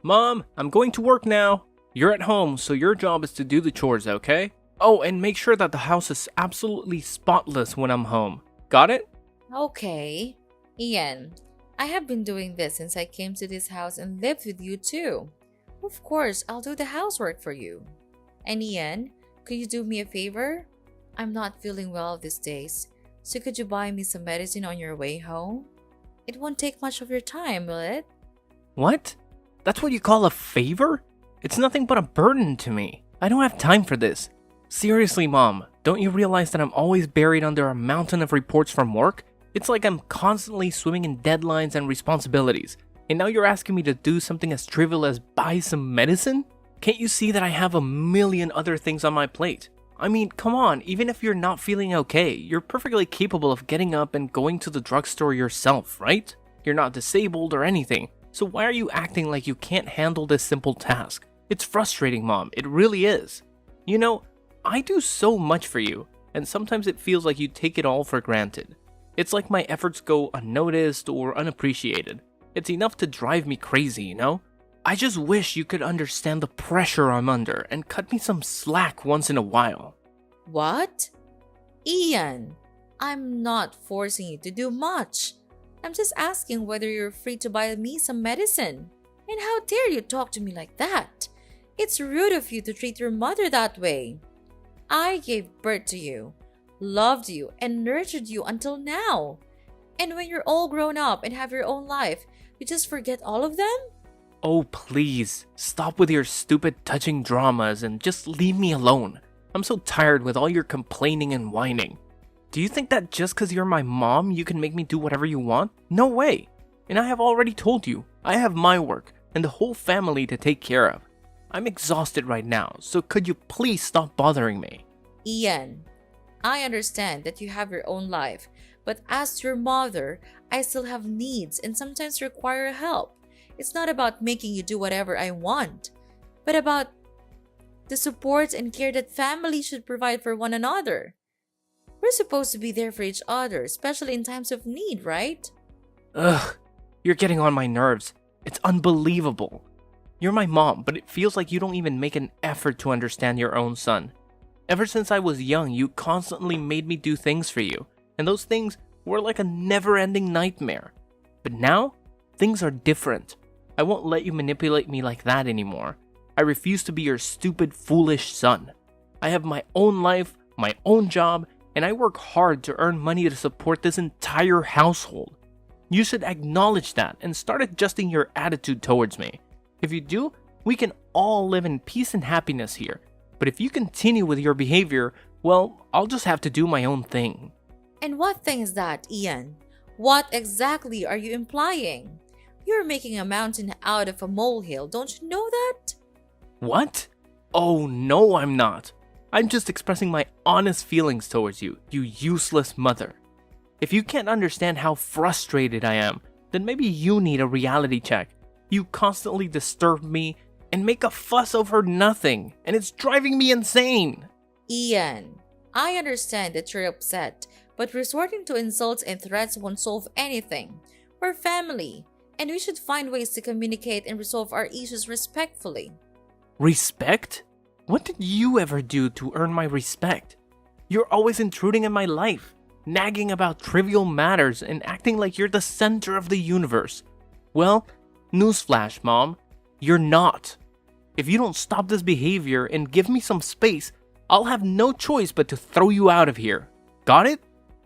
Mom, I'm going to work now. You're at home, so your job is to do the chores, okay? Oh, and make sure that the house is absolutely spotless when I'm home. Got it? Okay. Ian, I have been doing this since I came to this house and lived with you too. Of course, I'll do the housework for you. And Ian, could you do me a favor? I'm not feeling well these days, so could you buy me some medicine on your way home? It won't take much of your time, will it? What? That's what you call a favor? It's nothing but a burden to me. I don't have time for this. Seriously, Mom, don't you realize that I'm always buried under a mountain of reports from work? It's like I'm constantly swimming in deadlines and responsibilities. And now you're asking me to do something as trivial as buy some medicine? Can't you see that I have a million other things on my plate? I mean, come on, even if you're not feeling okay, you're perfectly capable of getting up and going to the drugstore yourself, right? You're not disabled or anything, so why are you acting like you can't handle this simple task? It's frustrating, Mom, it really is. You know, I do so much for you, and sometimes it feels like you take it all for granted. It's like my efforts go unnoticed or unappreciated. It's enough to drive me crazy, you know? I just wish you could understand the pressure I'm under and cut me some slack once in a while. What? Ian, I'm not forcing you to do much. I'm just asking whether you're free to buy me some medicine. And how dare you talk to me like that? It's rude of you to treat your mother that way. I gave birth to you, loved you, and nurtured you until now. And when you're all grown up and have your own life, you just forget all of them? Oh, please, stop with your stupid touching dramas and just leave me alone. I'm so tired with all your complaining and whining. Do you think that just because you're my mom, you can make me do whatever you want? No way. And I have already told you, I have my work and the whole family to take care of. I'm exhausted right now, so could you please stop bothering me? Ian, I understand that you have your own life, but as your mother, I still have needs and sometimes require help. It's not about making you do whatever I want, but about the support and care that families should provide for one another. We're supposed to be there for each other, especially in times of need, right? Ugh, you're getting on my nerves. It's unbelievable. You're my mom, but it feels like you don't even make an effort to understand your own son. Ever since I was young, you constantly made me do things for you, and those things were like a never-ending nightmare. But now, things are different. I won't let you manipulate me like that anymore. I refuse to be your stupid, foolish son. I have my own life, my own job, and I work hard to earn money to support this entire household. You should acknowledge that and start adjusting your attitude towards me. If you do, we can all live in peace and happiness here. But if you continue with your behavior, well, I'll just have to do my own thing. And what thing is that, Ian? What exactly are you implying? You're making a mountain out of a molehill, don't you know that? What? Oh, no, I'm not. I'm just expressing my honest feelings towards you, you useless mother. If you can't understand how frustrated I am, then maybe you need a reality check. You constantly disturb me and make a fuss over nothing, and it's driving me insane. Ian, I understand that you're upset, but resorting to insults and threats won't solve anything. We're family, and we should find ways to communicate and resolve our issues respectfully. Respect? What did you ever do to earn my respect? You're always intruding in my life, nagging about trivial matters and acting like you're the center of the universe. Well, newsflash, Mom, you're not. If you don't stop this behavior and give me some space, I'll have no choice but to throw you out of here. Got it?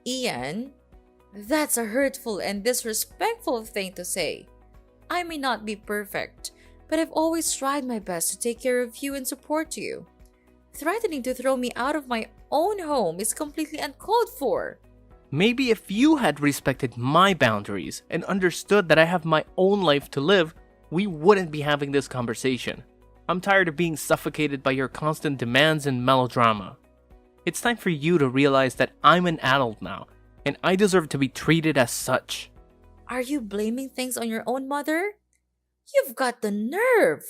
Ian, that's a hurtful and disrespectful thing to say. I may not be perfect, but I've always tried my best to take care of you and support you. Threatening to throw me out of my own home is completely uncalled for. Maybe if you had respected my boundaries and understood that I have my own life to live, we wouldn't be having this conversation. I'm tired of being suffocated by your constant demands and melodrama. It's time for you to realize that I'm an adult now, and I deserve to be treated as such. Are you blaming things on your own mother? You've got the nerve.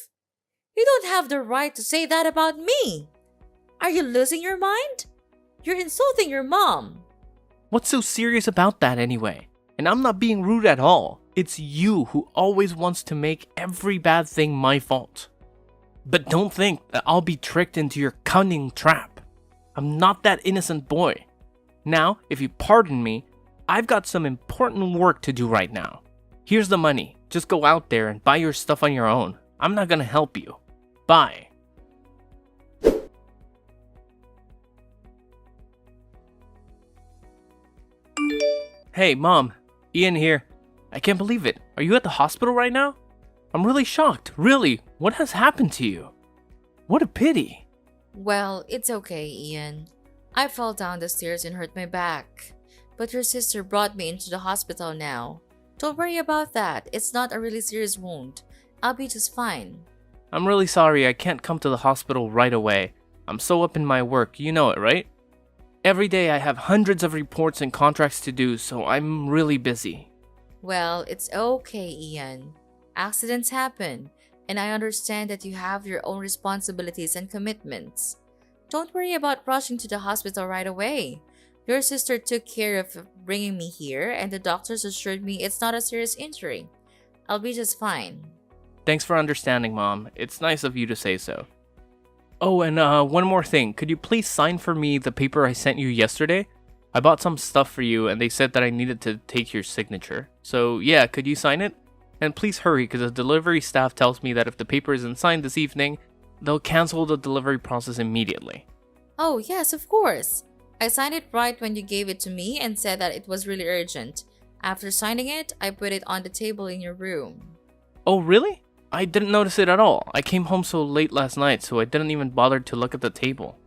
You don't have the right to say that about me. Are you losing your mind? You're insulting your mom. What's so serious about that anyway? And I'm not being rude at all. It's you who always wants to make every bad thing my fault. But don't think that I'll be tricked into your cunning trap. I'm not that innocent boy. Now, if you pardon me, I've got some important work to do right now. Here's the money. Just go out there and buy your stuff on your own. I'm not gonna help you. Bye. Hey, Mom. Ian here. I can't believe it. Are you at the hospital right now? I'm really shocked. Really. What has happened to you? What a pity. Well, it's okay, Ian. I fell down the stairs and hurt my back. But your sister brought me into the hospital now. Don't worry about that. It's not a really serious wound. I'll be just fine. I'm really sorry I can't come to the hospital right away. I'm so up in my work, you know it, right? Every day I have hundreds of reports and contracts to do, so I'm really busy. Well, it's okay, Ian. Accidents happen, and I understand that you have your own responsibilities and commitments. Don't worry about rushing to the hospital right away. Your sister took care of bringing me here, and the doctors assured me it's not a serious injury. I'll be just fine. Thanks for understanding, Mom. It's nice of you to say so. Oh, and one more thing. Could you please sign for me the paper I sent you yesterday? I bought some stuff for you, and they said that I needed to take your signature. So, yeah, could you sign it? And please hurry, because the delivery staff tells me that if the paper isn't signed this evening, they'll cancel the delivery process immediately. Oh, yes, of course. I signed it right when you gave it to me and said that it was really urgent. After signing it, I put it on the table in your room. Oh, really? I didn't notice it at all. I came home so late last night, so I didn't even bother to look at the table.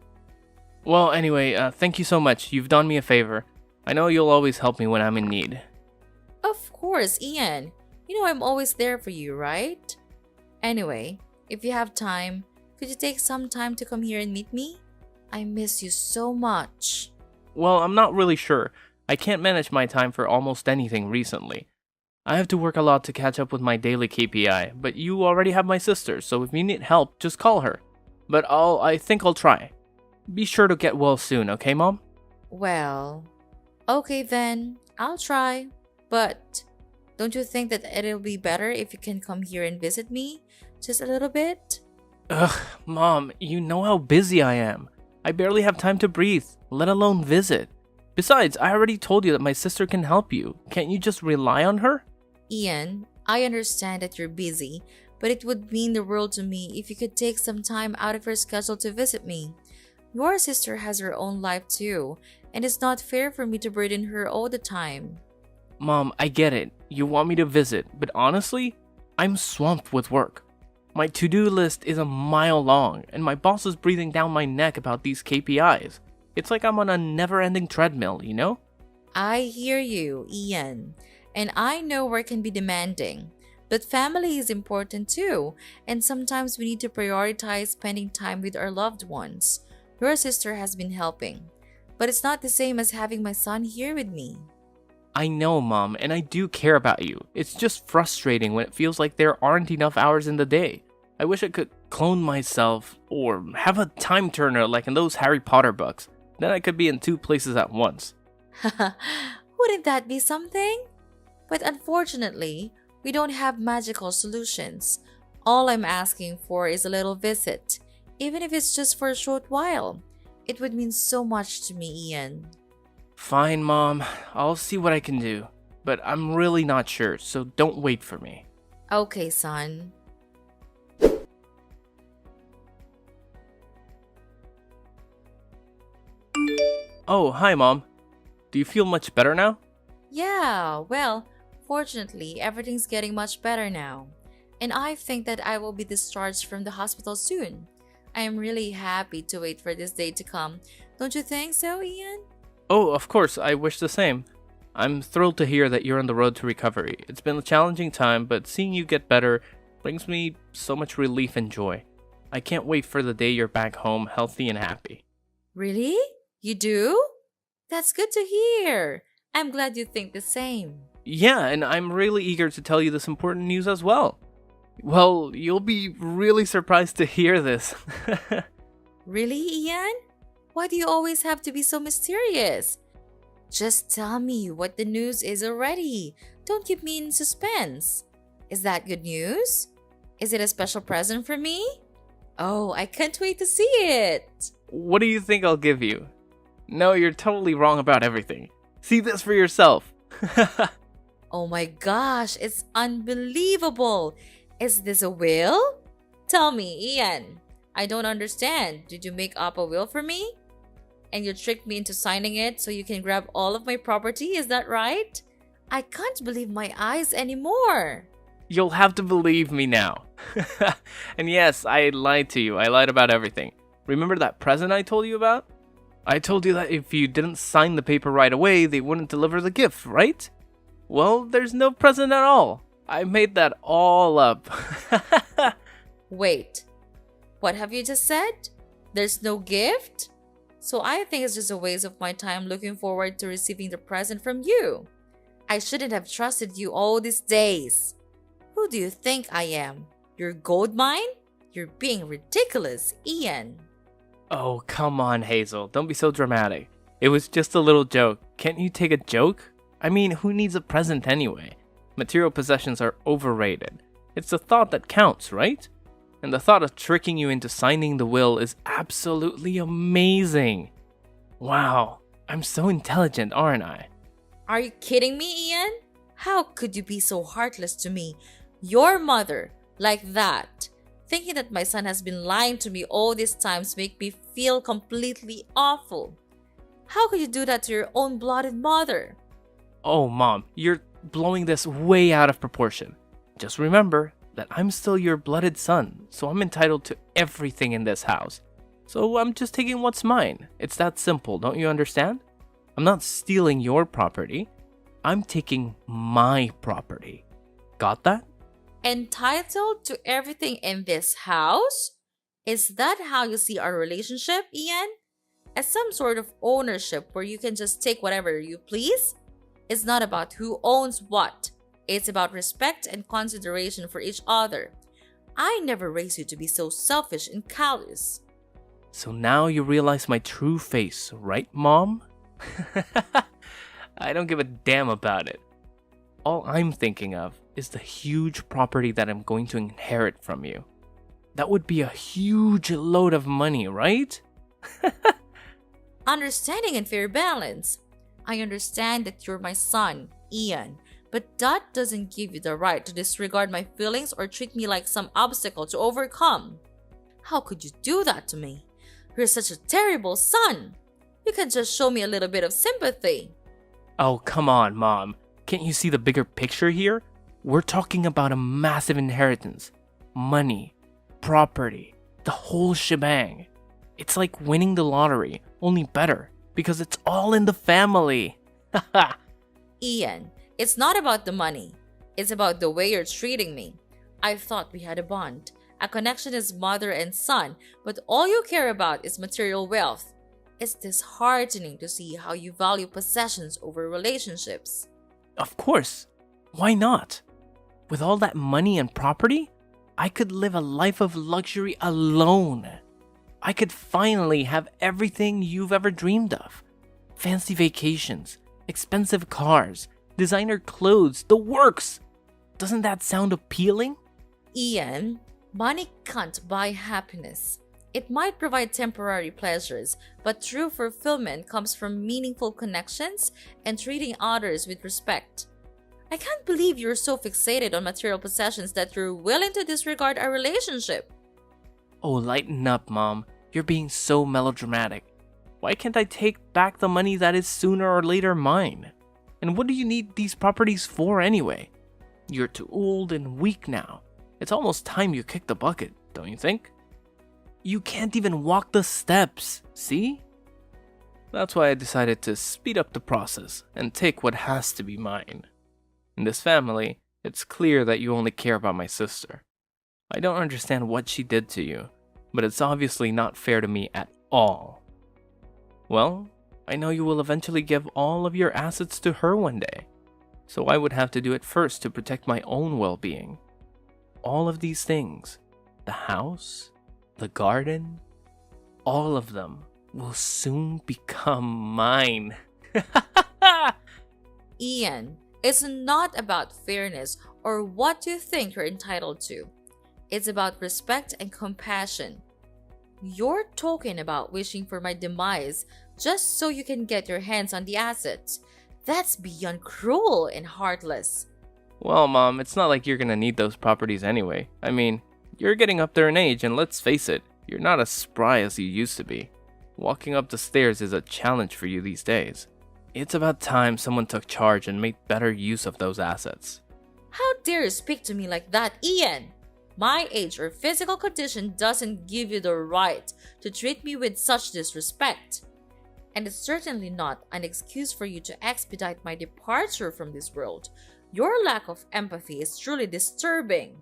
Well, anyway, thank you so much. You've done me a favor. I know you'll always help me when I'm in need. Of course, Ian. You know I'm always there for you, right? Anyway, if you have time, could you take some time to come here and meet me? I miss you so much. Well, I'm not really sure. I can't manage my time for almost anything recently. I have to work a lot to catch up with my daily KPI, but you already have my sister, so if you need help, just call her. But I think I'll try. Be sure to get well soon, okay, Mom? Well, okay then. I'll try. But don't you think that it'll be better if you can come here and visit me? Just a little bit? Ugh, Mom, you know how busy I am. I barely have time to breathe, let alone visit. Besides, I already told you that my sister can help you. Can't you just rely on her? Ian, I understand that you're busy, but it would mean the world to me if you could take some time out of your schedule to visit me. Your sister has her own life too, and it's not fair for me to burden her all the time. Mom, I get it. You want me to visit, but honestly, I'm swamped with work. My to-do list is a mile long, and my boss is breathing down my neck about these KPIs. It's like I'm on a never-ending treadmill, you know? I hear you, Ian, and I know work can be demanding. But family is important too, and sometimes we need to prioritize spending time with our loved ones. Your sister has been helping, but it's not the same as having my son here with me. I know, Mom, and I do care about you. It's just frustrating when it feels like there aren't enough hours in the day. I wish I could clone myself or have a time turner like in those Harry Potter books. Then I could be in two places at once. Wouldn't that be something? But unfortunately, we don't have magical solutions. All I'm asking for is a little visit, even if it's just for a short while. It would mean so much to me, Ian. Fine, Mom. I'll see what I can do. But I'm really not sure, so don't wait for me. Okay, son. Oh, hi, Mom. Do you feel much better now? Yeah, well, fortunately, everything's getting much better now. And I think that I will be discharged from the hospital soon. I am really happy to wait for this day to come. Don't you think so, Ian? Oh, of course, I wish the same. I'm thrilled to hear that you're on the road to recovery. It's been a challenging time, but seeing you get better brings me so much relief and joy. I can't wait for the day you're back home healthy and happy. Really? You do? That's good to hear. I'm glad you think the same. Yeah, and I'm really eager to tell you this important news as well. Well, you'll be really surprised to hear this. Really, Ian? Why do you always have to be so mysterious? Just tell me what the news is already, Don't keep me in suspense. Is that good news? Is it a special present for me? Oh, I can't wait to see it. What do you think I'll give you? No, you're totally wrong about everything. See this for yourself. Oh my gosh, it's unbelievable. Is this a will? Tell me, Ian. I don't understand. Did you make up a will for me? And you tricked me into signing it so you can grab all of my property, is that right? I can't believe my eyes anymore. You'll have to believe me now. And yes, I lied to you. I lied about everything. Remember that present I told you about? I told you that if you didn't sign the paper right away, they wouldn't deliver the gift, right? Well, there's no present at all. I made that all up. Wait, what have you just said? There's no gift? So I think it's just a waste of my time looking forward to receiving the present from you. I shouldn't have trusted you all these days. Who do you think I am? Your gold mine? You're being ridiculous, Ian. Oh, come on, Hazel. Don't be so dramatic. It was just a little joke. Can't you take a joke? I mean, who needs a present anyway? Material possessions are overrated. It's the thought that counts, right? And the thought of tricking you into signing the will is absolutely amazing. Wow, I'm so intelligent, aren't I? Are you kidding me, Ian? How could you be so heartless to me? Your mother, like that. Thinking that my son has been lying to me all these times make me feel completely awful. How could you do that to your own blooded mother? Oh, Mom, you're blowing this way out of proportion. Just remember that I'm still your blooded son, so I'm entitled to everything in this house. So I'm just taking what's mine. It's that simple, don't you understand? I'm not stealing your property. I'm taking my property. Got that? Entitled to everything in this house? Is that how you see our relationship, Ian? As some sort of ownership where you can just take whatever you please? It's not about who owns what. It's about respect and consideration for each other. I never raised you to be so selfish and callous. So now you realize my true face, right, Mom? I don't give a damn about it. All I'm thinking of is the huge property that I'm going to inherit from you. That would be a huge load of money, right? Understanding and fair balance. I understand that you're my son, Ian, but that doesn't give you the right to disregard my feelings or treat me like some obstacle to overcome. How could you do that to me? You're such a terrible son. You can just show me a little bit of sympathy. Oh, come on, Mom. Can't you see the bigger picture here? We're talking about a massive inheritance. Money, property, the whole shebang. It's like winning the lottery, only better, because it's all in the family. Ian, it's not about the money. It's about the way you're treating me. I thought we had a bond, a connection as mother and son, but all you care about is material wealth. It's disheartening to see how you value possessions over relationships. Of course. Why not? With all that money and property, I could live a life of luxury alone. I could finally have everything you've ever dreamed of. Fancy vacations, expensive cars, designer clothes, the works. Doesn't that sound appealing? Ian, money can't buy happiness. It might provide temporary pleasures, but true fulfillment comes from meaningful connections and treating others with respect. I can't believe you're so fixated on material possessions that you're willing to disregard our relationship. Oh, lighten up, Mom. You're being so melodramatic. Why can't I take back the money that is sooner or later mine? And what do you need these properties for anyway? You're too old and weak now. It's almost time you kicked the bucket, don't you think? You can't even walk the steps, see? That's why I decided to speed up the process and take what has to be mine. In this family, it's clear that you only care about my sister. I don't understand what she did to you, but it's obviously not fair to me at all. Well, I know you will eventually give all of your assets to her one day, so I would have to do it first to protect my own well-being. All of these things, the house, the garden, all of them will soon become mine. Ian, It's not about fairness or what you think you're entitled to. It's about respect and compassion. You're talking about wishing for my demise just so you can get your hands on the assets. That's beyond cruel and heartless. Well, Mom, it's not like you're gonna need those properties anyway. I mean, you're getting up there in age, and let's face it, you're not as spry as you used to be. Walking up the stairs is a challenge for you these days. It's about time someone took charge and made better use of those assets. How dare you speak to me like that, Ian? My age or physical condition doesn't give you the right to treat me with such disrespect. And it's certainly not an excuse for you to expedite my departure from this world. Your lack of empathy is truly disturbing.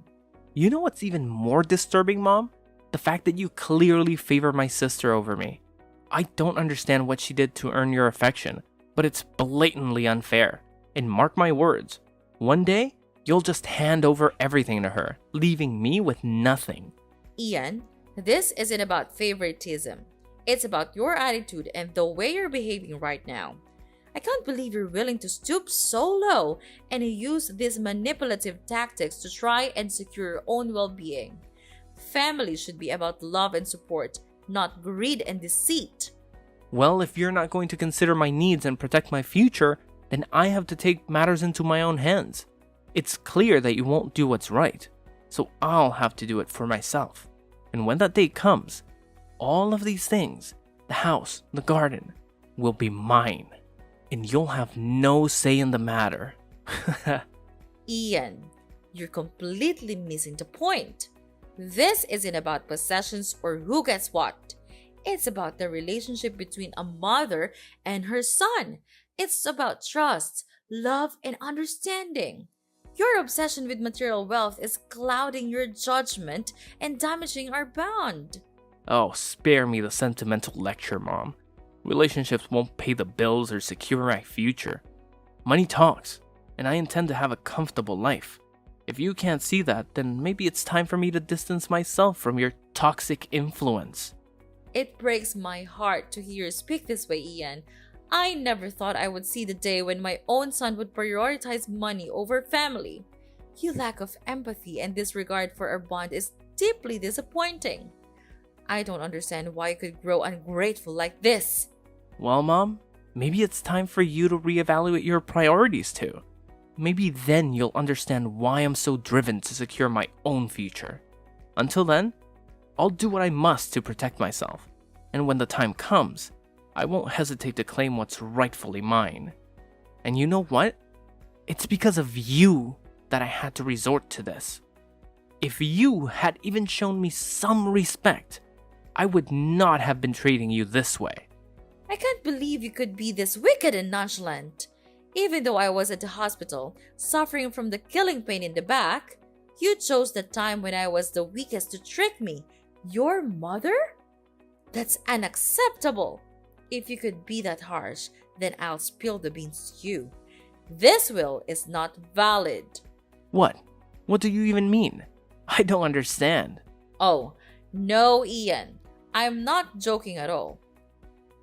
You know what's even more disturbing, Mom? The fact that you clearly favor my sister over me. I don't understand what she did to earn your affection, but it's blatantly unfair. And mark my words, one day, you'll just hand over everything to her, leaving me with nothing. Ian, this isn't about favoritism. It's about your attitude and the way you're behaving right now. I can't believe you're willing to stoop so low and use these manipulative tactics to try and secure your own well-being. Family should be about love and support, not greed and deceit. Well, if you're not going to consider my needs and protect my future, then I have to take matters into my own hands. It's clear that you won't do what's right, so I'll have to do it for myself. And when that day comes, all of these things, the house, the garden, will be mine. And you'll have no say in the matter. Ian, you're completely missing the point. This isn't about possessions or who gets what. It's about the relationship between a mother and her son. It's about trust, love, and understanding. Your obsession with material wealth is clouding your judgment and damaging our bond. Oh, spare me the sentimental lecture, Mom. Relationships won't pay the bills or secure my future. Money talks, and I intend to have a comfortable life. If you can't see that, then maybe it's time for me to distance myself from your toxic influence. It breaks my heart to hear you speak this way, Ian. I never thought I would see the day when my own son would prioritize money over family. Your lack of empathy and disregard for our bond is deeply disappointing. I don't understand why you could grow ungrateful like this. Well, Mom, maybe it's time for you to reevaluate your priorities too. Maybe then you'll understand why I'm so driven to secure my own future. Until then, I'll do what I must to protect myself. And when the time comes, I won't hesitate to claim what's rightfully mine. And you know what? It's because of you that I had to resort to this. If you had even shown me some respect, I would not have been treating you this way. I can't believe you could be this wicked and nonchalant. Even though I was at the hospital, suffering from the killing pain in the back, you chose the time when I was the weakest to trick me. Your mother? That's unacceptable. If you could be that harsh, then I'll spill the beans to you. This will is not valid. What? What do you even mean? I don't understand. Oh, no, Ian. I'm not joking at all.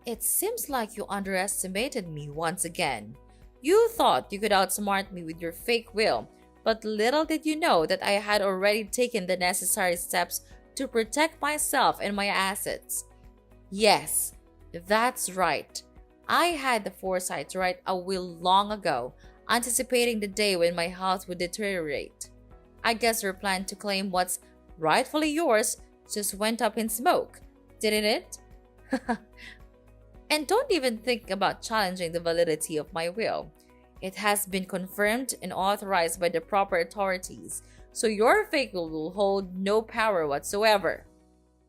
It seems like you underestimated me once again. You thought you could outsmart me with your fake will, but little did you know that I had already taken the necessary steps to protect myself and my assets. Yes, that's right. I had the foresight to write a will long ago, anticipating the day when my health would deteriorate. I guess your plan to claim what's rightfully yours just went up in smoke, didn't it? And don't even think about challenging the validity of my will. It has been confirmed and authorized by the proper authorities, so your fake will hold no power whatsoever.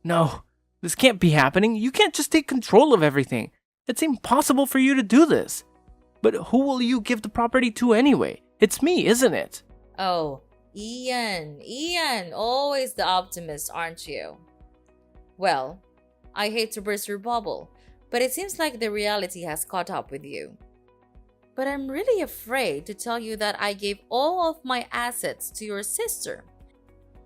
No, this can't be happening. You can't just take control of everything. It's impossible for you to do this. But who will you give the property to anyway? It's me, isn't it? Oh, Ian, always the optimist, aren't you? Well, I hate to burst your bubble, but it seems like the reality has caught up with you. But I'm really afraid to tell you that I gave all of my assets to your sister.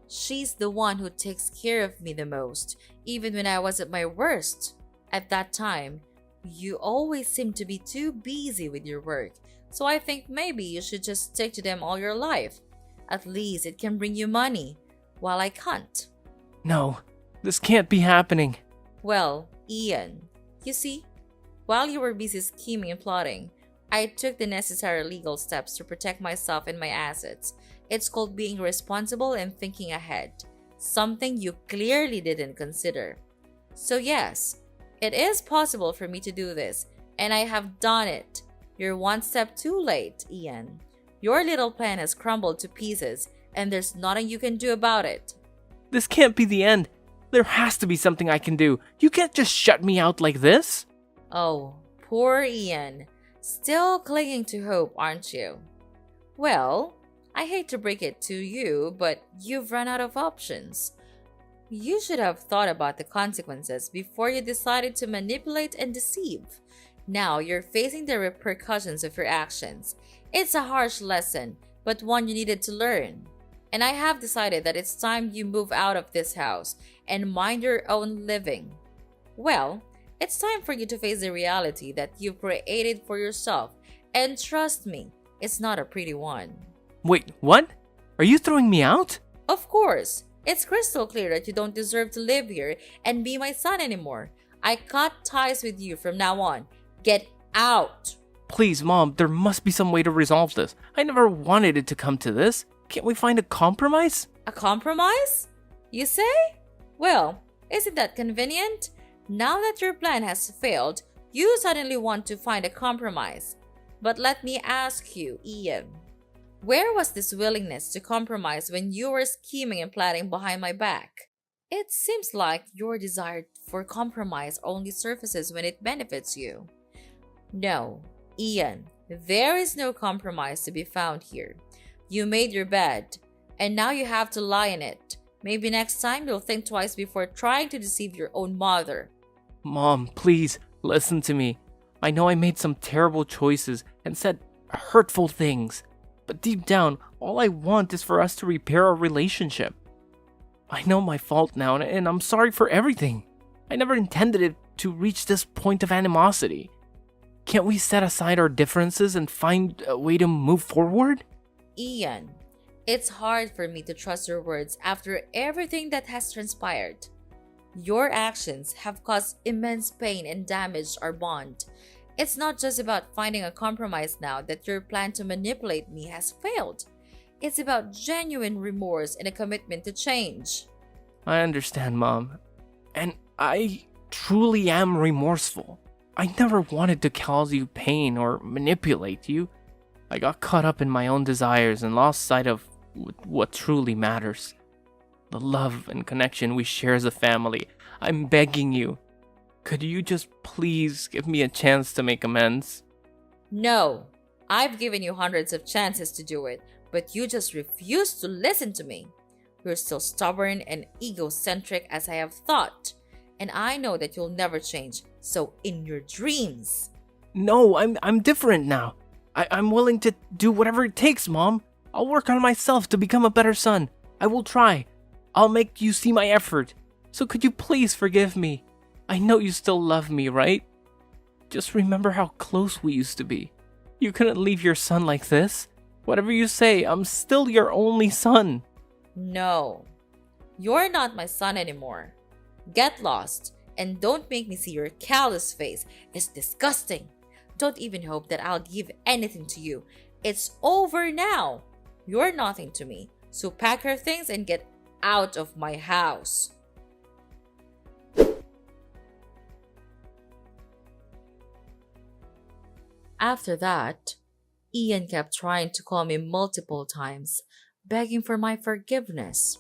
She's the one who takes care of me the most, even when I was at my worst. At that time, you always seemed to be too busy with your work, So I think maybe you should just stick to them all your life. At least it can bring you money, while I can't. No, this can't be happening. Well, Ian, you see, while you were busy scheming and plotting, I took the necessary legal steps to protect myself and my assets. It's called being responsible and thinking ahead, something you clearly didn't consider. So yes, it is possible for me to do this, and I have done it. You're one step too late, Ian. Your little plan has crumbled to pieces, and there's nothing you can do about it. This can't be the end. There has to be something I can do. You can't just shut me out like this. Oh, poor Ian. Still clinging to hope, aren't you? Well, I hate to break it to you, but you've run out of options. You should have thought about the consequences before you decided to manipulate and deceive. Now you're facing the repercussions of your actions. It's a harsh lesson, but one you needed to learn. And I have decided that it's time you move out of this house and mind your own living. Well, it's time for you to face the reality that you've created for yourself, and trust me, it's not a pretty one. Wait, what? Are you throwing me out? Of course, it's crystal clear that you don't deserve to live here and be my son anymore. I cut ties with you from now on. Get out! Please, Mom, there must be some way to resolve this. I never wanted it to come to this. Can't we find a compromise? A compromise? You say? Well, isn't that convenient? Now that your plan has failed, you suddenly want to find a compromise. But let me ask you, Ian, where was this willingness to compromise when you were scheming and plotting behind my back? It seems like your desire for compromise only surfaces when it benefits you. No, Ian, there is no compromise to be found here. You made your bed, and now you have to lie in it. Maybe next time you'll think twice before trying to deceive your own mother. Mom, please, listen to me. I know I made some terrible choices and said hurtful things, but deep down, all I want is for us to repair our relationship. I know my fault now, and I'm sorry for everything. I never intended it to reach this point of animosity. Can't we set aside our differences and find a way to move forward? Ian, it's hard for me to trust your words after everything that has transpired. Your actions have caused immense pain and damaged our bond. It's not just about finding a compromise now that your plan to manipulate me has failed. It's about genuine remorse and a commitment to change. I understand, Mom. And I truly am remorseful. I never wanted to cause you pain or manipulate you. I got caught up in my own desires and lost sight of what truly matters. The love and connection we share as a family. I'm begging you. Could you just please give me a chance to make amends? No, I've given you hundreds of chances to do it, but you just refuse to listen to me. You're still stubborn and egocentric as I have thought, and I know that you'll never change, so in your dreams. No, I'm different now. I'm willing to do whatever it takes, Mom. I'll work on myself to become a better son. I will try. I'll make you see my effort. So could you please forgive me? I know you still love me, right? Just remember how close we used to be. You couldn't leave your son like this. Whatever you say, I'm still your only son. No, you're not my son anymore. Get lost and don't make me see your callous face. It's disgusting. Don't even hope that I'll give anything to you. It's over now. You're nothing to me. So pack your things and get out of my house. After that, Ian kept trying to call me multiple times, begging for my forgiveness.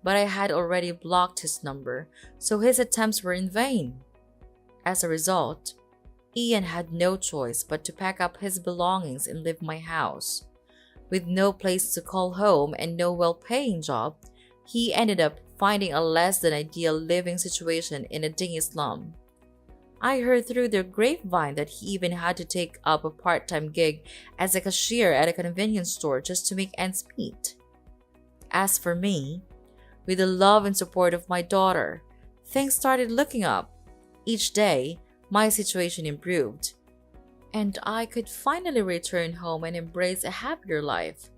But I had already blocked his number, so his attempts were in vain. As a result, Ian had no choice but to pack up his belongings and leave my house. With no place to call home and no well-paying job, he ended up finding a less than ideal living situation in a dingy slum. I heard through the grapevine that he even had to take up a part-time gig as a cashier at a convenience store just to make ends meet. As for me, with the love and support of my daughter, things started looking up. Each day, my situation improved. and I could finally return home and embrace a happier life.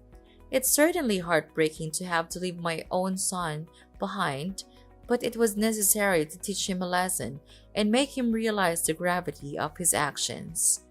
It's certainly heartbreaking to have to leave my own son behind, but it was necessary to teach him a lesson and make him realize the gravity of his actions.